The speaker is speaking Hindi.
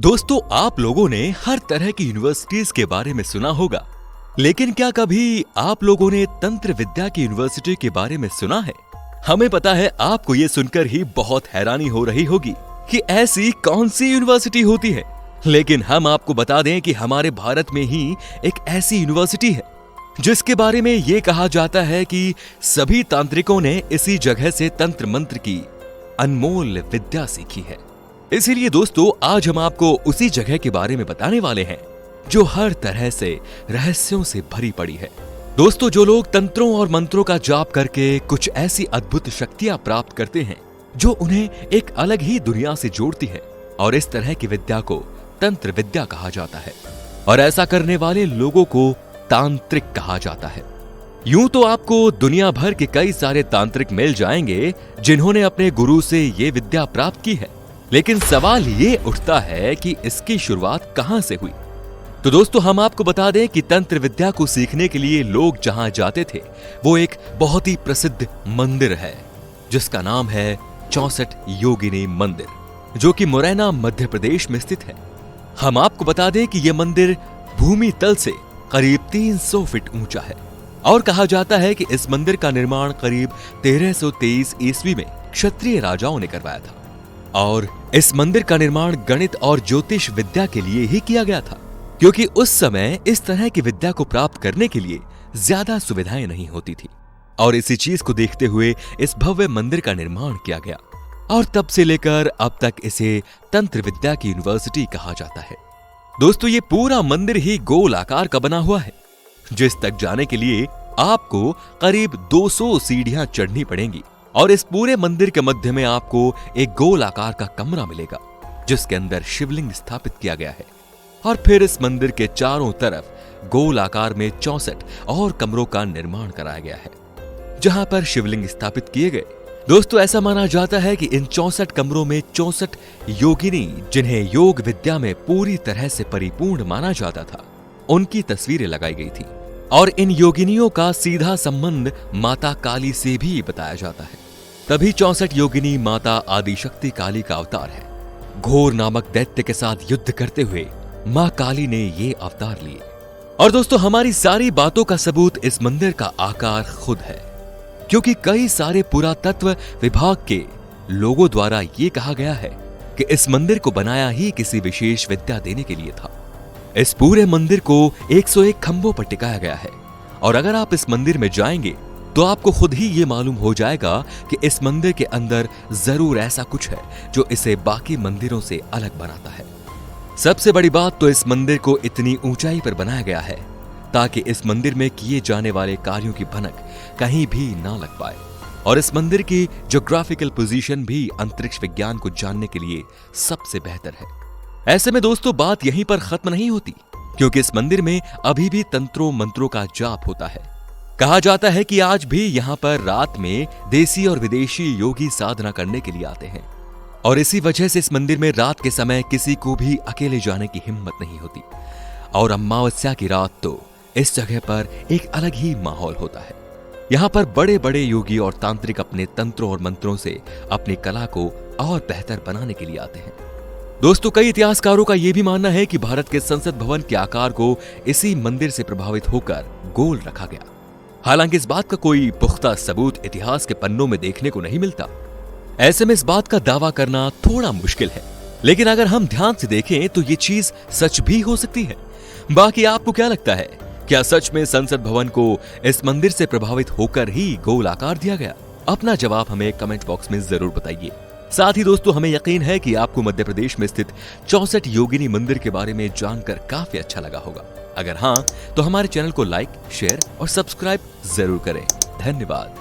दोस्तों, आप लोगों ने हर तरह की यूनिवर्सिटीज के बारे में सुना होगा, लेकिन क्या कभी आप लोगों ने तंत्र विद्या की यूनिवर्सिटी के बारे में सुना है? हमें पता है आपको ये सुनकर ही बहुत हैरानी हो रही होगी कि ऐसी कौन सी यूनिवर्सिटी होती है, लेकिन हम आपको बता दें कि हमारे भारत में ही एक ऐसी यूनिवर्सिटी है जिसके बारे में ये कहा जाता है कि सभी तांत्रिकों ने इसी जगह से तंत्र मंत्र की अनमोल विद्या सीखी है। इसीलिए दोस्तों, आज हम आपको उसी जगह के बारे में बताने वाले हैं जो हर तरह से रहस्यों से भरी पड़ी है। दोस्तों, जो लोग तंत्रों और मंत्रों का जाप करके कुछ ऐसी अद्भुत शक्तियां प्राप्त करते हैं जो उन्हें एक अलग ही दुनिया से जोड़ती है, और इस तरह की विद्या को तंत्र विद्या कहा जाता है, और ऐसा करने वाले लोगों को तांत्रिक कहा जाता है। यूं तो आपको दुनिया भर के कई सारे तांत्रिक मिल जाएंगे जिन्होंने अपने गुरु से ये विद्या प्राप्त की है, लेकिन सवाल ये उठता है कि इसकी शुरुआत कहां से हुई। तो दोस्तों, हम आपको बता दें कि तंत्र विद्या को सीखने के लिए लोग जहां जाते थे वो एक बहुत ही प्रसिद्ध मंदिर है जिसका नाम है 64 योगिनी मंदिर, जो कि मुरैना मध्य प्रदेश में स्थित है। हम आपको बता दें कि यह मंदिर भूमि तल से करीब 300 फीट ऊंचा है, और कहा जाता है कि इस मंदिर का निर्माण करीब 1323 ईस्वी में क्षत्रिय राजाओं ने करवाया था, और इस मंदिर का निर्माण गणित और ज्योतिष विद्या के लिए ही किया गया था, क्योंकि उस समय इस तरह की विद्या को प्राप्त करने के लिए ज्यादा सुविधाएं नहीं होती थी, और इसी चीज को देखते हुए इस भव्य मंदिर का निर्माण किया गया, और तब से लेकर अब तक इसे तंत्र विद्या की यूनिवर्सिटी कहा जाता है। दोस्तों, ये पूरा मंदिर ही गोल आकार का बना हुआ है, जिस तक जाने के लिए आपको करीब 200 सीढ़ियां चढ़नी पड़ेंगी, और इस पूरे मंदिर के मध्य में आपको एक गोल आकार का कमरा मिलेगा जिसके अंदर शिवलिंग स्थापित किया गया है, और फिर इस मंदिर के चारों तरफ गोल आकार में 64 और कमरों का निर्माण कराया गया है जहां पर शिवलिंग स्थापित किए गए। दोस्तों, ऐसा माना जाता है कि इन 64 कमरों में 64 योगिनी, जिन्हें योग विद्या में पूरी तरह से परिपूर्ण माना जाता था, उनकी तस्वीरें लगाई गई थी, और इन योगिनियों का सीधा संबंध माता काली से भी बताया जाता है। तभी 64 योगिनी माता आदिशक्ति काली का अवतार है। घोर नामक दैत्य के साथ युद्ध करते हुए मां काली ने ये अवतार लिए। और दोस्तों, हमारी सारी बातों का सबूत इस मंदिर का आकार खुद है, क्योंकि कई सारे पुरातत्व विभाग के लोगों द्वारा ये कहा गया है कि इस मंदिर को बनाया ही किसी विशेष विद्या देने के लिए था। इस पूरे मंदिर को 101 खंभों पर टिकाया गया है, और अगर आप इस मंदिर में जाएंगे तो आपको खुद ही ये मालूम हो जाएगा कि इस मंदिर के अंदर जरूर ऐसा कुछ है जो इसे बाकी मंदिरों से अलग बनाता है। सबसे बड़ी बात तो इस मंदिर को इतनी ऊंचाई पर बनाया गया है ताकि इस मंदिर में किए जाने वाले कार्यों की भनक कहीं भी ना लग पाए, और इस मंदिर की ज्योग्राफिकल पोजीशन भी अंतरिक्ष विज्ञान को जानने के लिए सबसे बेहतर है। ऐसे में दोस्तों, बात यहीं पर खत्म नहीं होती, क्योंकि इस मंदिर में अभी भी तंत्रों मंत्रों का जाप होता है। कहा जाता है कि आज भी यहाँ पर रात में देसी और विदेशी योगी साधना करने के लिए आते हैं, और इसी वजह से इस मंदिर में रात के समय किसी को भी अकेले जाने की हिम्मत नहीं होती, और अमावस्या की रात तो इस जगह पर एक अलग ही माहौल होता है। यहाँ पर बड़े बड़े योगी और तांत्रिक अपने तंत्रों और मंत्रों से अपनी कला को और बेहतर बनाने के लिए आते हैं। दोस्तों, कई इतिहासकारों का यह भी मानना है कि भारत के संसद भवन के आकार को इसी मंदिर से प्रभावित होकर गोल रखा गया। हालांकि इस बात का कोई पुख्ता सबूत इतिहास के पन्नों में देखने को नहीं मिलता। ऐसे में इस बात का दावा करना थोड़ा मुश्किल है, लेकिन अगर हम ध्यान से देखें तो ये चीज सच भी हो सकती है। बाकी आपको क्या लगता है, क्या सच में संसद भवन को इस मंदिर से प्रभावित होकर ही गोल आकार दिया गया? अपना जवाब हमें कमेंट बॉक्स में जरूर बताइए। साथ ही दोस्तों, हमें यकीन है कि आपको मध्य प्रदेश में स्थित 64 योगिनी मंदिर के बारे में जानकर काफी अच्छा लगा होगा। अगर हाँ, तो हमारे चैनल को लाइक, शेयर और सब्सक्राइब जरूर करें। धन्यवाद।